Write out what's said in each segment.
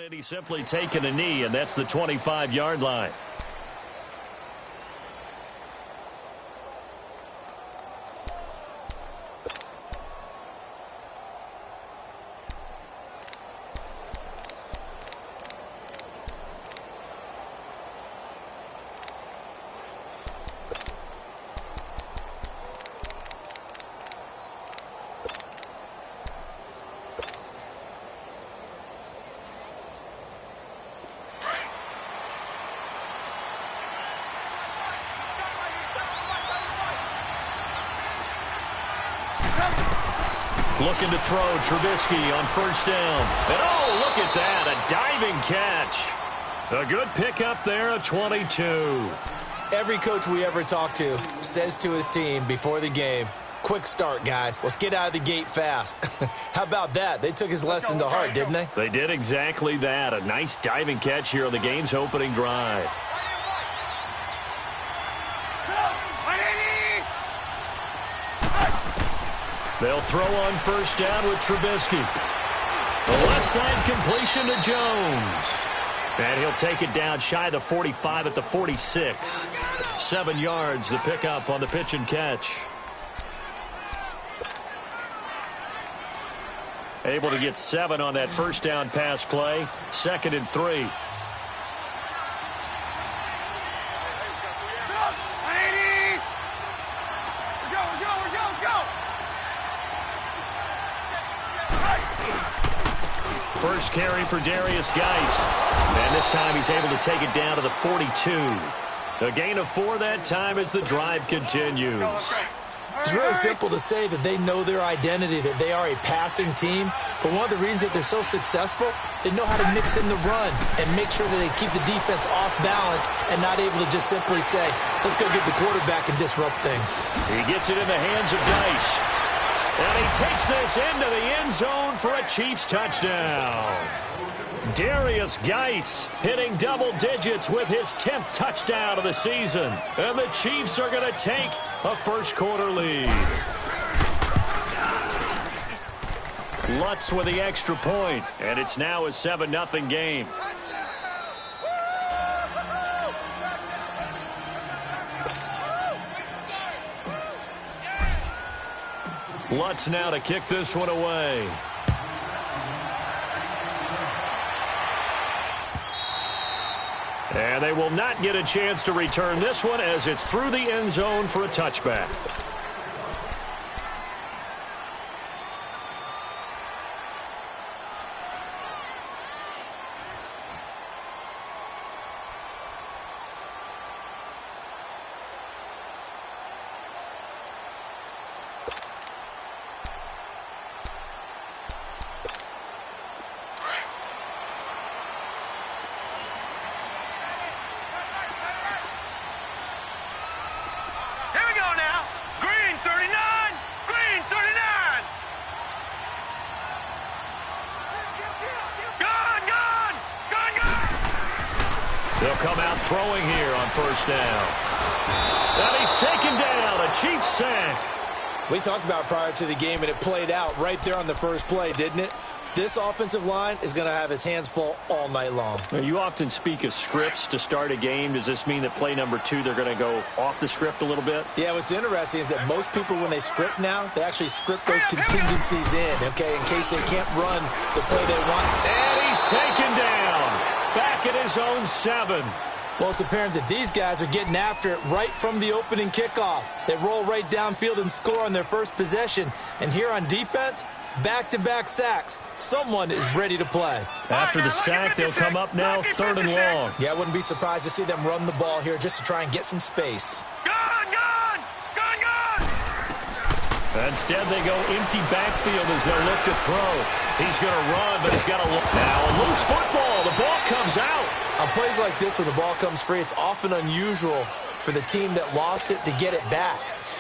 And he's simply taken a knee, and that's the 25-yard line. Looking to throw, Trubisky on first down. And oh, look at that, a diving catch. A good pickup there, a 22. Every coach we ever talk to says to his team before the game, quick start, guys. Let's get out of the gate fast. How about that? They took his lesson to heart, didn't they? They did exactly that. A nice diving catch here on the game's opening drive. They'll throw on first down with Trubisky. The left side completion to Jones. And he'll take it down shy of the 45 at the 46. 7 yards, the pickup on the pitch and catch. Able to get 7 on that first down pass play. 2nd and 3. First carry for Darius Geis. And this time he's able to take it down to the 42. A gain of 4 that time as the drive continues. It's really simple to say that they know their identity, that they are a passing team. But one of the reasons that they're so successful, they know how to mix in the run and make sure that they keep the defense off balance and not able to just simply say, let's go get the quarterback and disrupt things. He gets it in the hands of Geis. And he takes this into the end zone for a Chiefs touchdown. Darius Geis hitting double digits with his 10th touchdown of the season. And the Chiefs are going to take a first-quarter lead. Lutz with the extra point, and it's now a 7-0 game. Lutz now to kick this one away. And they will not get a chance to return this one as it's through the end zone for a touchback. They'll come out throwing here on first down. And he's taken down, a Chiefs sack. We talked about prior to the game, and it played out right there on the first play, didn't it? This offensive line is going to have his hands full all night long. Now, you often speak of scripts to start a game. Does this mean that play number 2, they're going to go off the script a little bit? Yeah, what's interesting is that most people, when they script now, they actually script those contingencies in, okay, in case they can't run the play they want. And he's taken down. Back at his own 7. Well, it's apparent that these guys are getting after it right from the opening kickoff. They roll right downfield and score on their first possession. And here on defense, back-to-back sacks. Someone is ready to play. After the sack, they'll come up now 3rd and long. Yeah, I wouldn't be surprised to see them run the ball here just to try and get some space. Instead, they go empty backfield as they look to throw. He's going to run, but he's got to look. Now, a loose football. The ball comes out. On plays like this, when the ball comes free, it's often unusual for the team that lost it to get it back.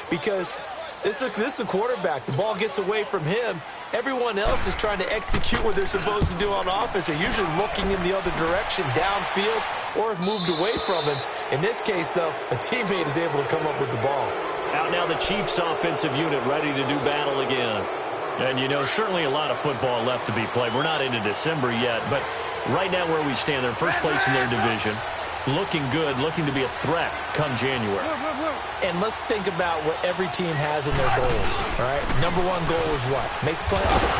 Because this is the quarterback. The ball gets away from him. Everyone else is trying to execute what they're supposed to do on offense. They're usually looking in the other direction, downfield, or have moved away from him. In this case, though, a teammate is able to come up with the ball. Out now the Chiefs offensive unit ready to do battle again. And, you know, certainly a lot of football left to be played. We're not into December yet, but right now where we stand, they're first place in their division, looking good, looking to be a threat come January. And let's think about what every team has in their goals, all right? Number one goal is what? Make the playoffs.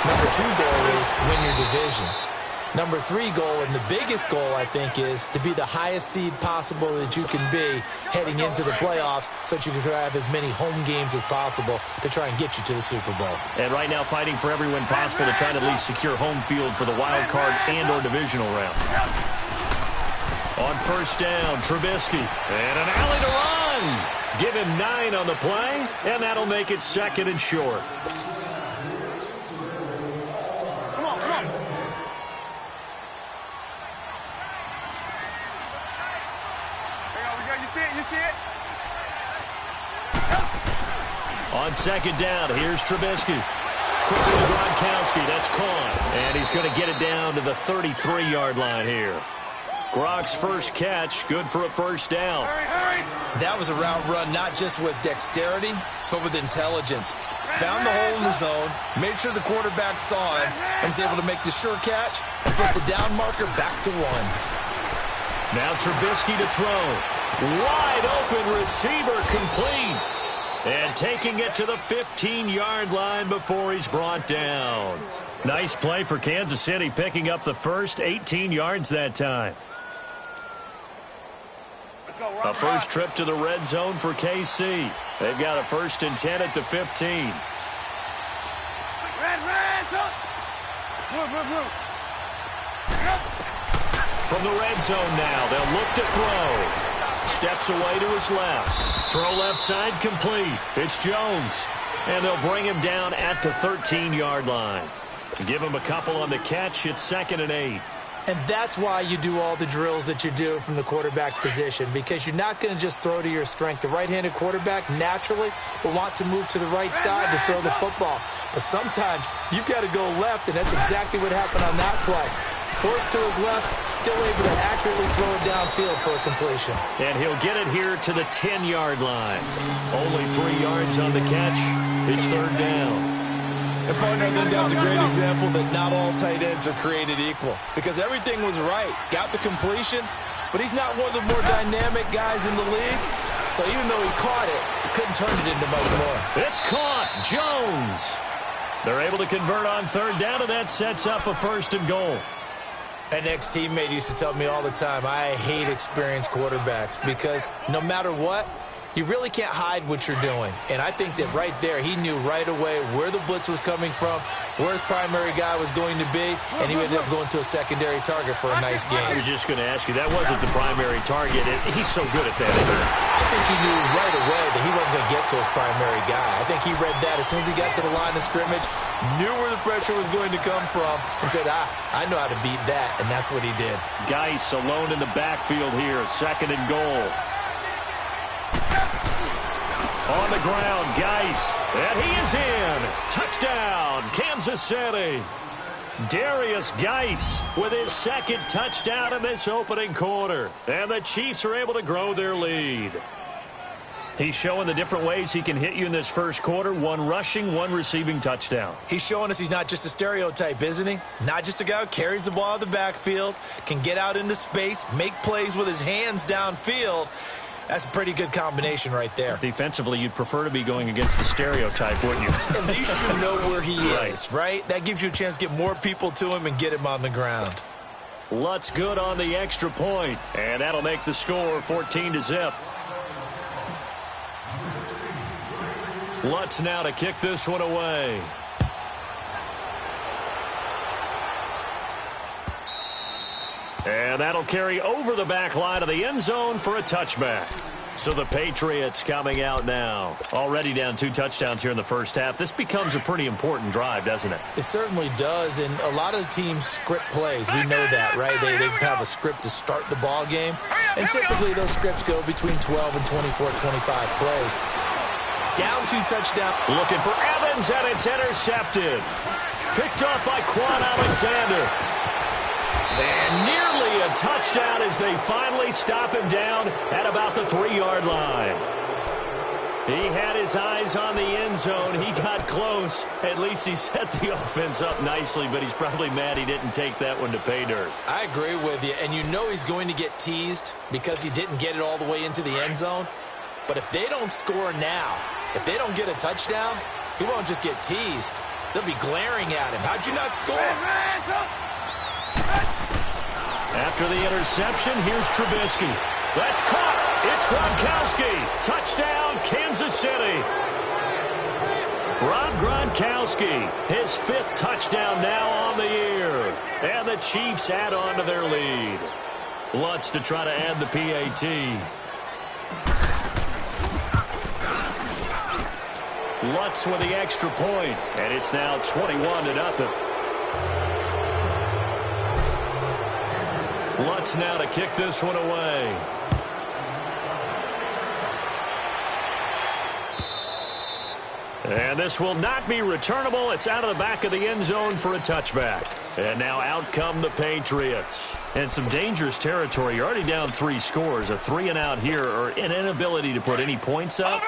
Number two goal is win your division. Number three goal, and the biggest goal, I think, is to be the highest seed possible that you can be heading into the playoffs so that you can have as many home games as possible to try and get you to the Super Bowl. And right now fighting for every win possible to try to at least secure home field for the wild card and or divisional round. On first down, Trubisky. And an alley to run. Give him 9 on the play, and that'll make it 2nd and short. On 2nd down, here's Trubisky. Quickly to Gronkowski, that's caught. And he's going to get it down to the 33-yard line here. Gronk's first catch, good for a first down. That was a route run not just with dexterity, but with intelligence. Found the hole in the zone, made sure the quarterback saw him, and was able to make the sure catch and put the down marker back to 1. Now Trubisky to throw. Wide open receiver complete. And taking it to the 15-yard line before he's brought down. Nice play for Kansas City, picking up the first 18 yards that time. A first trip to the red zone for KC. They've got a 1st and 10 at the 15. From the red zone now, they'll look to throw. Steps away to his left. Throw left side complete. It's Jones. And they'll bring him down at the 13-yard line. Give him a couple on the catch. It's 2nd and 8. And that's why you do all the drills that you do from the quarterback position, because you're not going to just throw to your strength. The right-handed quarterback naturally will want to move to the right side to throw the football. But sometimes you've got to go left, and that's exactly what happened on that play. Forced to his left, still able to accurately throw it downfield for a completion. And he'll get it here to the 10-yard line. Only 3 yards on the catch. It's 3rd down. And partner, I think that was a great example that not all tight ends are created equal, because everything was right. Got the completion, but he's not one of the more dynamic guys in the league. So even though he caught it, he couldn't turn it into much more. It's caught. Jones. They're able to convert on 3rd down, and that sets up a 1st and goal. An ex-teammate used to tell me all the time, I hate experienced quarterbacks, because no matter what, you really can't hide what you're doing. And I think that right there, he knew right away where the blitz was coming from, where his primary guy was going to be, and he ended up going to a secondary target for a nice game. I was just going to ask you, that wasn't the primary target. He's so good at that, isn't he? I think he knew right away that he wasn't going to get to his primary guy. I think he read that as soon as he got to the line of scrimmage, knew where the pressure was going to come from, and said, I know how to beat that, and that's what he did. Geis alone in the backfield here, 2nd and goal. On the ground, Geis, and he is in. Touchdown, Kansas City. Darius Geis with his 2nd touchdown in this opening quarter. And the Chiefs are able to grow their lead. He's showing the different ways he can hit you in this first quarter. 1 rushing, 1 receiving touchdown. He's showing us he's not just a stereotype, isn't he? Not just a guy who carries the ball out of the backfield, can get out into space, make plays with his hands downfield. That's a pretty good combination right there. Defensively, you'd prefer to be going against the stereotype, wouldn't you? At least you know where he is, right? That gives you a chance to get more people to him and get him on the ground. Lutz good on the extra point, and that'll make the score 14-0. Lutz now to kick this one away. And that'll carry over the back line of the end zone for a touchback. So the Patriots coming out now. Already down 2 touchdowns here in the first half. This becomes a pretty important drive, doesn't it? It certainly does, and a lot of the teams script plays. We know that, right? They have a script to start the ball game, and typically those scripts go between 12 and 24, 25 plays. Down 2 touchdowns. Looking for Evans, and it's intercepted. Picked up by Quan Alexander. And nearly a touchdown as they finally stop him down at about the 3-yard line. He had his eyes on the end zone. He got close. At least he set the offense up nicely, but he's probably mad he didn't take that one to pay dirt. I agree with you, and you know he's going to get teased because he didn't get it all the way into the end zone. But if they don't score now, if they don't get a touchdown, he won't just get teased. They'll be glaring at him. How'd you not score? After the interception, here's Trubisky. That's caught. It's Gronkowski. Touchdown, Kansas City. Rob Gronkowski, his 5th touchdown now on the year. And the Chiefs add on to their lead. Lutz to try to add the PAT. Lutz with the extra point, and it's now 21-0. Lutz now to kick this one away. And this will not be returnable. It's out of the back of the end zone for a touchback. And now out come the Patriots. And some dangerous territory. You're already down 3 scores. A 3 and out here, or an inability to put any points up.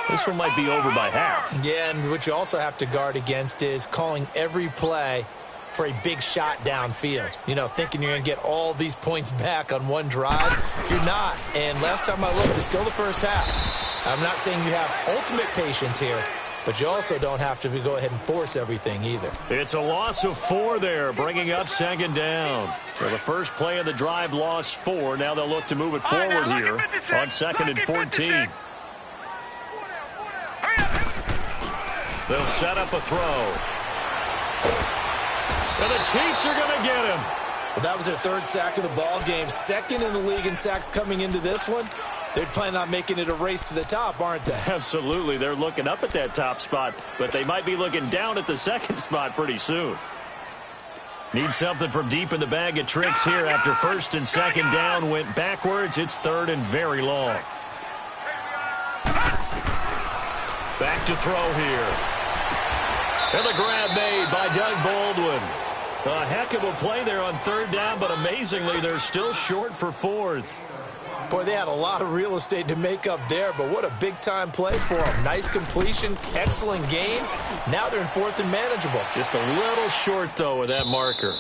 This one might be over by half. Yeah, and what you also have to guard against is calling every play for a big shot downfield. You know, thinking you're going to get all these points back on one drive. You're not. And last time I looked, it's still the first half. I'm not saying you have ultimate patience here, but you also don't have to go ahead and force everything either. It's a loss of 4 there, bringing up 2nd down. So the first play of the drive lost 4. Now they'll look to move it forward here on 2nd and 14. They'll set up a throw. And the Chiefs are going to get him. Well, that was their 3rd sack of the ball game. 2nd in the league in sacks coming into this one. They're planning on making it a race to the top, aren't they? Absolutely. They're looking up at that top spot, but they might be looking down at the 2nd spot pretty soon. Need something from deep in the bag of tricks here after 1st and 2nd down went backwards. It's 3rd and very long. Back to throw here. And the grab made by Doug Baldwin. A heck of a play there on 3rd down, but amazingly, they're still short for 4th. Boy, they had a lot of real estate to make up there, but what a big-time play for them. Nice completion, excellent game. Now they're in 4th and manageable. Just a little short, though, with that marker.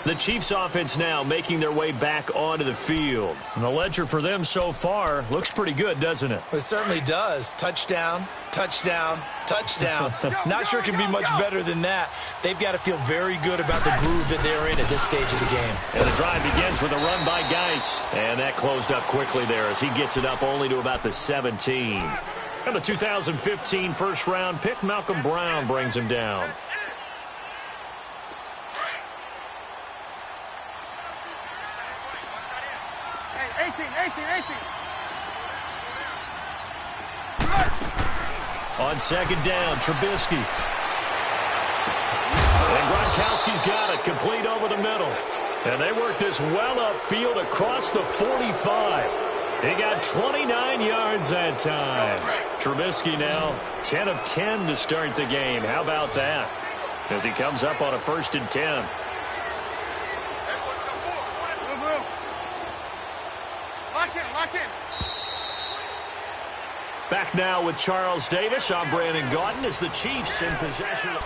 The Chiefs offense now making their way back onto the field. And the ledger for them so far looks pretty good, doesn't it? It certainly does. Touchdown, touchdown, touchdown. Not sure it can be much better than that. They've got to feel very good about the groove that they're in at this stage of the game. And the drive begins with a run by Geis. And that closed up quickly there as he gets it up only to about the 17. And the 2015 first-round pick, Malcolm Brown, brings him down. On 2nd down, Trubisky. And Gronkowski's got it, complete over the middle. And they work this well upfield across the 45. He got 29 yards that time. Trubisky now 10 of 10 to start the game. How about that? As he comes up on a 1st and 10. Lock in. Back now with Charles Davis. I'm Brandon Gaudin as the Chiefs in possession of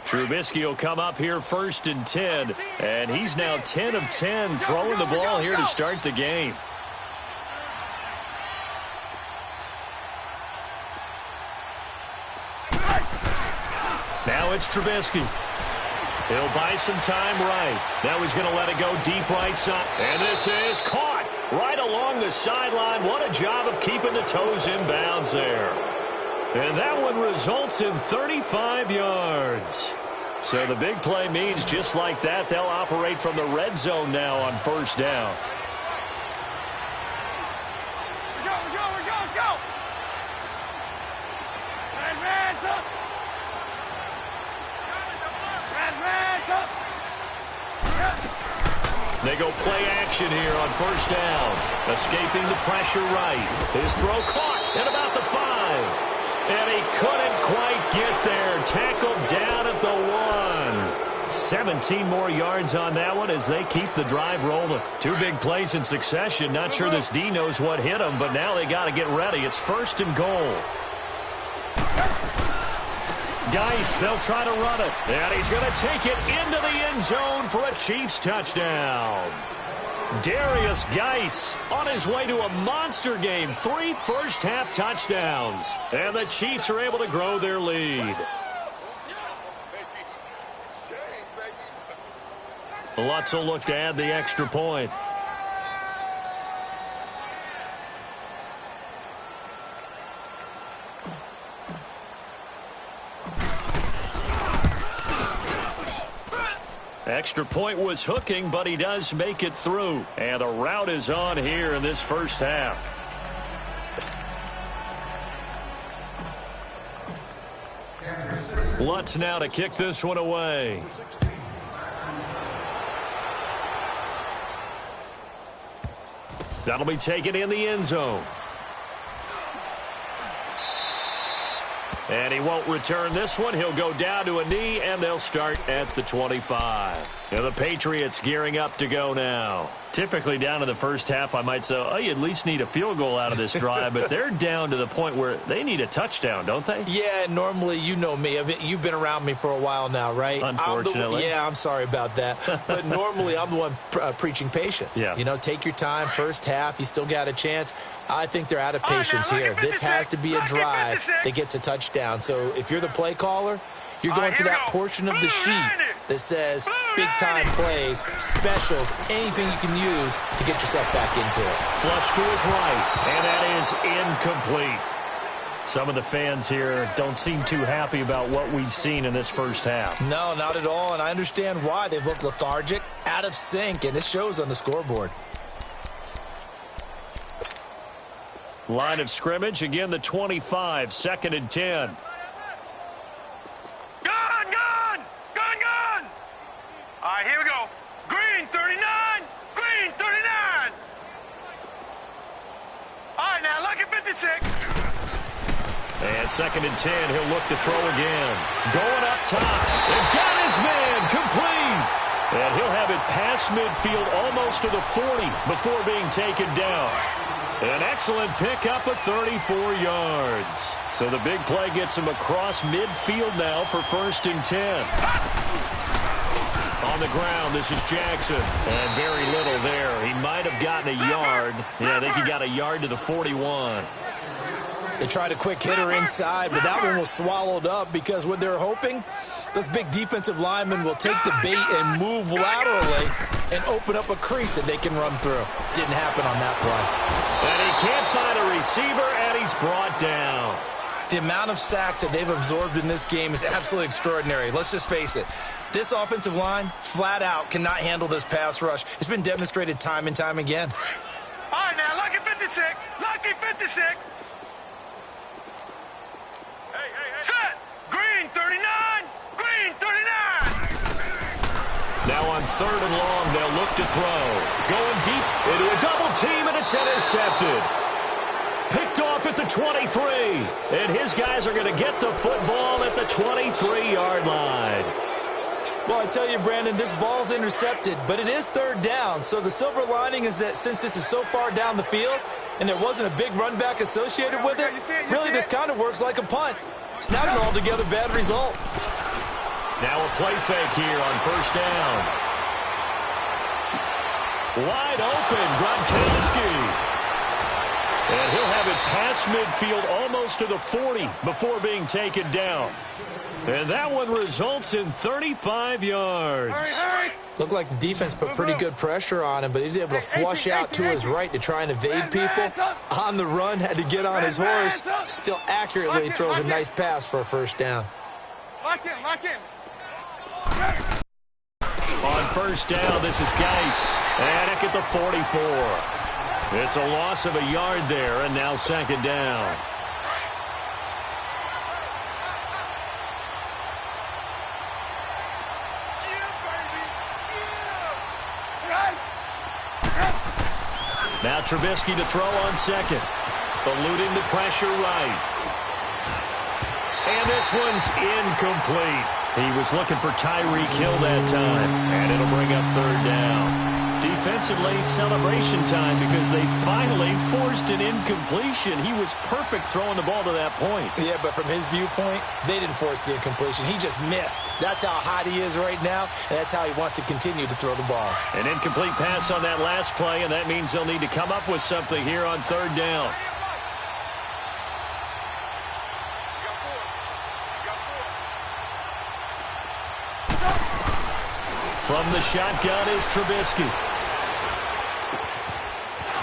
Trubisky will come up here 1st and 10, and he's now 10 of 10 throwing the ball here to start the game. Now it's Trubisky. He'll buy some time right. Now he's going to let it go deep right side. And this is caught right along the sideline. What a job of keeping the toes in bounds there. And that one results in 35 yards. So the big play means just like that, they'll operate from the red zone now on 1st down. Go. Hands up. They go play action here on 1st down. Escaping the pressure right. His throw caught at about the 5. And he couldn't quite get there. Tackled down at the 1. 17 more yards on that one as they keep the drive rolling. 2 big plays in succession. Not sure this D knows what hit them, but now they got to get ready. It's 1st and goal. Geis, they'll try to run it. And he's going to take it into the end zone for a Chiefs touchdown. Darius Geis on his way to a monster game. 3 first-half touchdowns. And the Chiefs are able to grow their lead. Lutz will look to add the extra point. Extra point was hooking, but he does make it through. And the route is on here in this first half. Lutz now to kick this one away. That'll be taken in the end zone. And he won't return this one. He'll go down to a knee, and they'll start at the 25. And the Patriots gearing up to go now. Typically down to the first half, I might say, oh, you at least need a field goal out of this drive. But they're down to the point where they need a touchdown, don't they? Yeah, normally, you know me. You've been around me for a while now, right? Unfortunately. I'm sorry about that. But normally, I'm the one preaching patience. Yeah. You know, take your time. First half, you still got a chance. I think they're out of patience here. This has to be a drive that gets a touchdown. So if you're the play caller, you're going to that portion of the sheet that says big-time plays, specials, anything you can use to get yourself back into it. Flush to his right, and that is incomplete. Some of the fans here don't seem too happy about what we've seen in this first half. No, not at all, and I understand why. They've looked lethargic, out of sync, and it shows on the scoreboard. Line of scrimmage, again the 25, 2nd and 10. All right, here we go. Green, 39. Green, 39. All right, now, lucky 56. And 2nd and 10, he'll look to throw again. Going up top. And got his man complete. And he'll have it past midfield almost to the 40 before being taken down. An excellent pickup of 34 yards. So the big play gets him across midfield now for 1st and 10. On the ground, this is Jackson. And very little there. He might have gotten a yard. Yeah, I think he got a yard to the 41. They tried a quick hitter inside, but that one was swallowed up because what they're hoping, those big defensive linemen will take the bait and move laterally and open up a crease that they can run through. Didn't happen on that play. And he can't find a receiver, and he's brought down. The amount of sacks that they've absorbed in this game is absolutely extraordinary. Let's just face it. This offensive line, flat out, cannot handle this pass rush. It's been demonstrated time and time again. All right, now, lucky 56. Lucky 56. Set. Green, 39. Green, 39. Now on 3rd and long, they'll look to throw. Going deep into a double team, and it's intercepted. Picked off at the 23. And his guys are going to get the football at the 23-yard line. Well, I tell you, Brandon, this ball's intercepted, but it is 3rd down. So the silver lining is that since this is so far down the field and there wasn't a big run back associated with it, really this kind of works like a punt. It's not an altogether bad result. Now a play fake here on 1st down. Wide open, Gronkowski. And he'll have it past midfield almost to the 40 before being taken down. And that one results in 35 yards. Hurry. Looked like the defense put pretty good pressure on him, but he's able to flush out to his right to try and evade people. On the run, had to get on his horse. Still accurately throws a nice pass for a 1st down. Lock in. On 1st down, this is Geis. And at the 44. It's a loss of a yard there, and now 2nd down. Now Trubisky to throw on 2nd. Eluding the pressure right. And this one's incomplete. He was looking for Tyreek Hill that time, and it'll bring up third down. Defensively, celebration time because they finally forced an incompletion. He was perfect throwing the ball to that point. Yeah, but from his viewpoint, they didn't force the incompletion. He just missed. That's how hot he is right now, and that's how he wants to continue to throw the ball. An incomplete pass on that last play, and that means they'll need to come up with something here on third down. From the shotgun is Trubisky.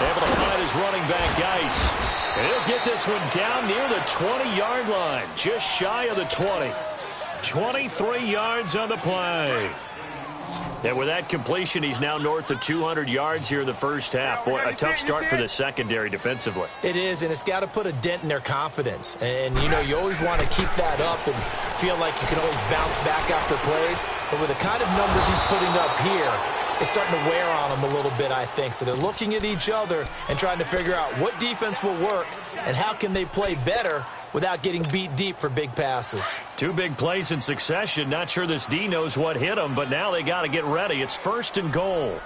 Able to find his running back, Geis. And he'll get this one down near the 20-yard line, just shy of the 20. 23 yards on the play. And with that completion, he's now north of 200 yards here in the first half. Boy, a tough start for the secondary defensively. It is, and it's got to put a dent in their confidence. And, you know, you always want to keep that up and feel like you can always bounce back after plays. But with the kind of numbers he's putting up here, it's starting to wear on them a little bit, I think. So they're looking at each other and trying to figure out what defense will work and how can they play better without getting beat deep for big passes. Two big plays in succession. Not sure this D knows what hit him, but now they got to get ready. It's first and goal.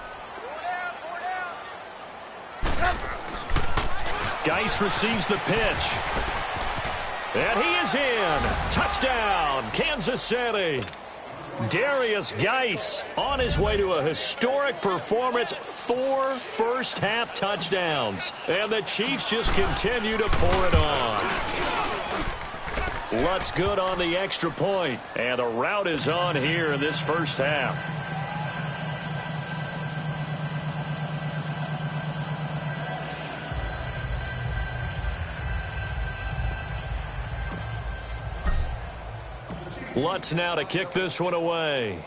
Geis receives the pitch. And he is in. Touchdown, Kansas City. Darius Geis on his way to a historic performance, 4 first-half touchdowns. And the Chiefs just continue to pour it on. Lutz good on the extra point, and the route is on here in this first half. Lutz now to kick this one away.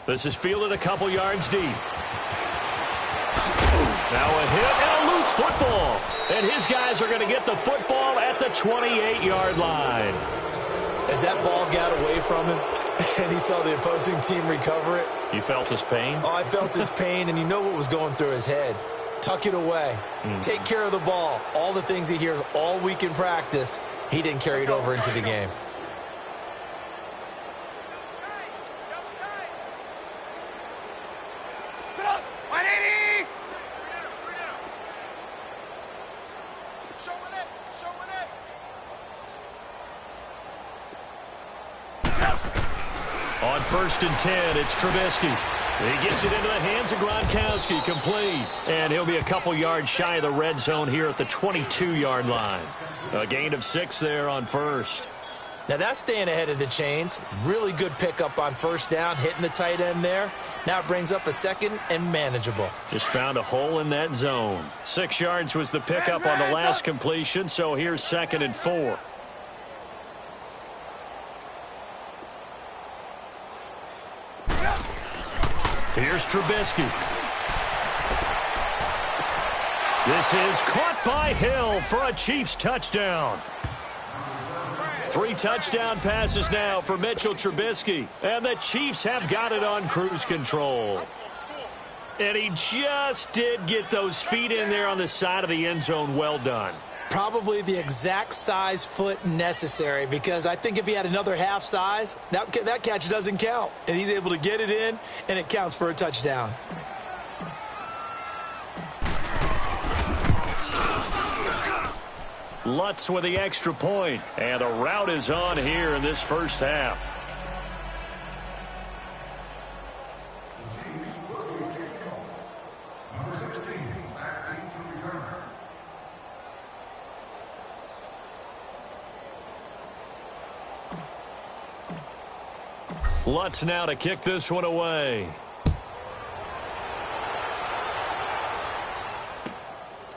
This is fielded a couple yards deep. Now a hit and a loose football. And his guys are going to get the football at the 28-yard line. As that ball got away from him and he saw the opposing team recover it. You felt his pain? Oh, I felt his pain, and you know what was going through his head. Tuck it away. Take care of the ball. All the things he hears all week in practice, he didn't carry it over into the game. On first and 10, it's Trubisky. He gets it into the hands of Gronkowski, complete. And he'll be a couple yards shy of the red zone here at the 22-yard line. A gain of 6 there on first. Now that's staying ahead of the chains. Really good pickup on first down, hitting the tight end there. Now it brings up a second and manageable. Just found a hole in that zone. 6 yards was the pickup on the last completion, so here's 2nd and 4. Here's Trubisky. This is caught by Hill for a Chiefs touchdown. 3 touchdown passes now for Mitchell Trubisky. And the Chiefs have got it on cruise control. And he just did get those feet in there on the side of the end zone. Well done. Probably the exact size foot necessary, because I think if he had another half size, that catch doesn't count. And he's able to get it in, and it counts for a touchdown. Lutz with the extra point, and the route is on here in this first half. Lutz now to kick this one away.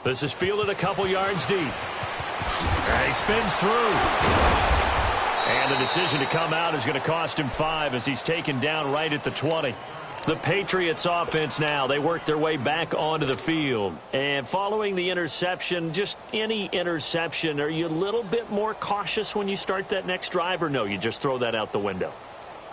This is fielded a couple yards deep. And he spins through. And the decision to come out is going to cost him 5 as he's taken down right at the 20. The Patriots offense now, they work their way back onto the field. And following the interception, just any interception, are you a little bit more cautious when you start that next drive, or no, you just throw that out the window?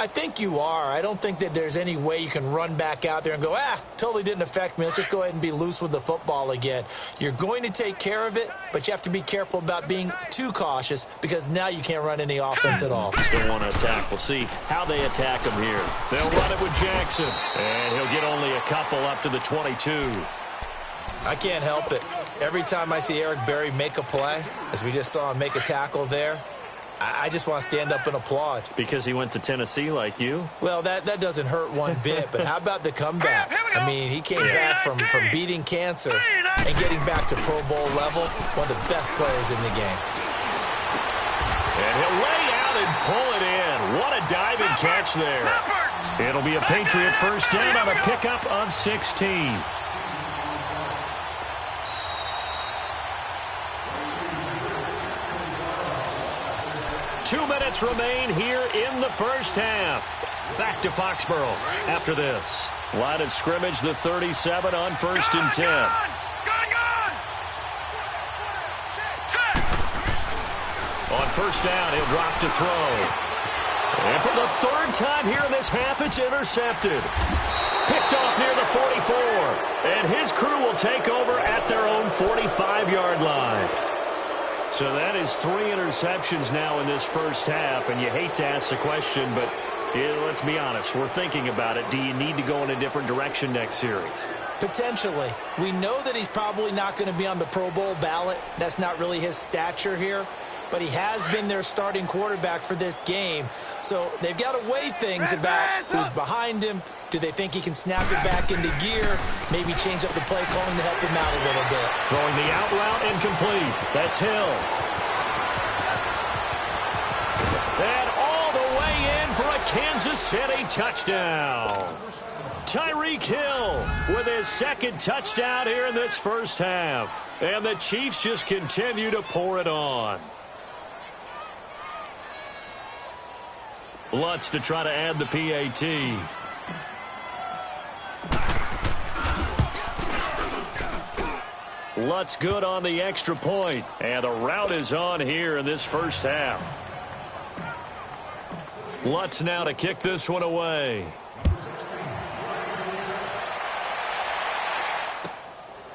I think you are. I don't think that there's any way you can run back out there and go, totally didn't affect me. Let's just go ahead and be loose with the football again. You're going to take care of it, but you have to be careful about being too cautious because now you can't run any offense at all. Still want to attack. We'll see how they attack him here. They'll run it with Jackson, and he'll get only a couple up to the 22. I can't help it. Every time I see Eric Berry make a play, as we just saw him make a tackle there, I just want to stand up and applaud. Because he went to Tennessee like you? Well, that doesn't hurt one bit, but how about the comeback? I mean, he came back from beating cancer and getting back to Pro Bowl level, one of the best players in the game. And he'll lay out and pull it in. What a diving catch there. It'll be a Patriot first down on a pickup of 16. Two minutes remain here in the first half. Back to Foxborough after this. Line of scrimmage, the 37 on 1st and 10. On 1st down, he'll drop to throw. And for the 3rd time here in this half, it's intercepted. Picked off near the 44. And his crew will take over at their own 45-yard line. So that is 3 interceptions now in this first half, and you hate to ask the question, but let's be honest. We're thinking about it. Do you need to go in a different direction next series? Potentially. We know that he's probably not going to be on the Pro Bowl ballot. That's not really his stature here, but he has been their starting quarterback for this game. So they've got to weigh things about who's behind him. Do they think he can snap it back into gear? Maybe change up the play calling to help him out a little bit. Throwing the out route incomplete. That's Hill. And all the way in for a Kansas City touchdown. Tyreek Hill with his 2nd touchdown here in this first half. And the Chiefs just continue to pour it on. Lutz to try to add the PAT. Lutz good on the extra point. And the route is on here in this first half. Lutz now to kick this one away.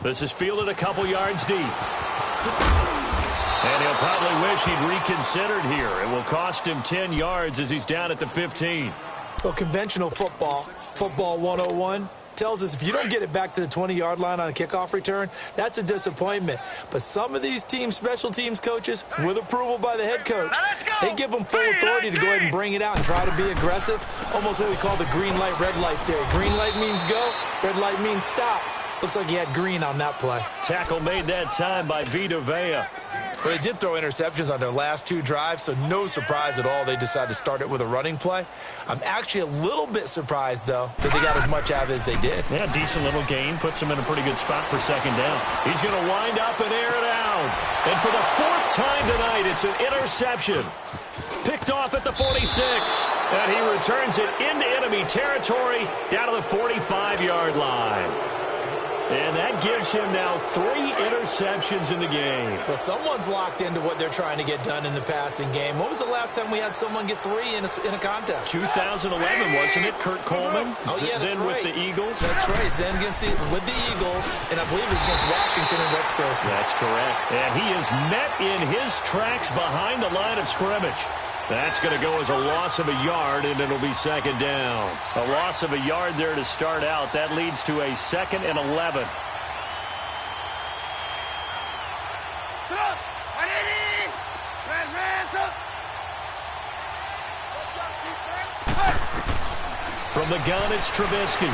This is fielded a couple yards deep. And he'll probably wish he'd reconsidered here. It will cost him 10 yards as he's down at the 15. Well, conventional football 101, tells us if you don't get it back to the 20-yard line on a kickoff return, that's a disappointment. But some of these special teams coaches, with approval by the head coach, they give them full authority to go ahead and bring it out and try to be aggressive. Almost what we call the green light, red light theory. Green light means go, red light means stop. Looks like he had green on that play. Tackle made that time by Vita Vea. Well, they did throw interceptions on their last 2 drives, so no surprise at all they decided to start it with a running play. I'm actually a little bit surprised, though, that they got as much out of it as they did. Yeah, decent little gain. Puts him in a pretty good spot for 2nd down. He's going to wind up and air it out. And for the 4th time tonight, it's an interception. Picked off at the 46. And he returns it into enemy territory down to the 45-yard line. And that gives him now 3 interceptions in the game. Well, someone's locked into what they're trying to get done in the passing game. When was the last time we had someone get 3 in a contest? 2011, wasn't it? Kurt Coleman. Oh, yeah, that's then right. With the Eagles. That's right. Then with the Eagles, and I believe it's against Washington and Rex Grossman. That's correct. And he is met in his tracks behind the line of scrimmage. That's going to go as a loss of a yard, and it'll be 2nd down. A loss of a yard there to start out. That leads to a 2nd and 11. From the gun, it's Trubisky.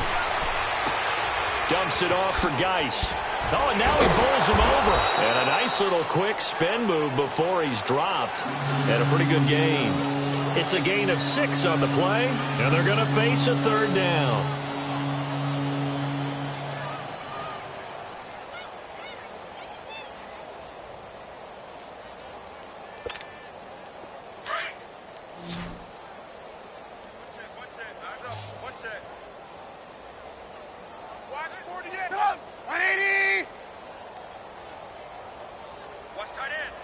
Dumps it off for Geis. Oh, and now he bowls him over. And a nice little quick spin move before he's dropped. And a pretty good gain. It's a gain of 6 on the play, and they're going to face a 3rd down. Watch 48. 180. Watch tight end.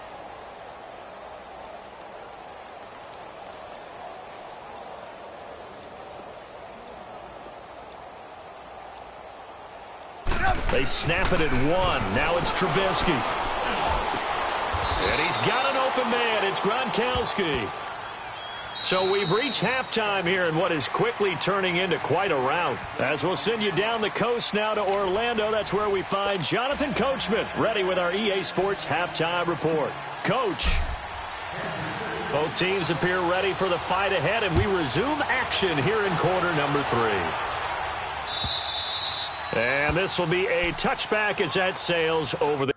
They snap it at 1. Now it's Trubisky. And he's got an open man. It's Gronkowski. So we've reached halftime here in what is quickly turning into quite a rout. As we'll send you down the coast now to Orlando, that's where we find Jonathan Coachman ready with our EA Sports Halftime Report. Coach. Both teams appear ready for the fight ahead, and we resume action here in quarter number 3. And this will be a touchback as that sails over the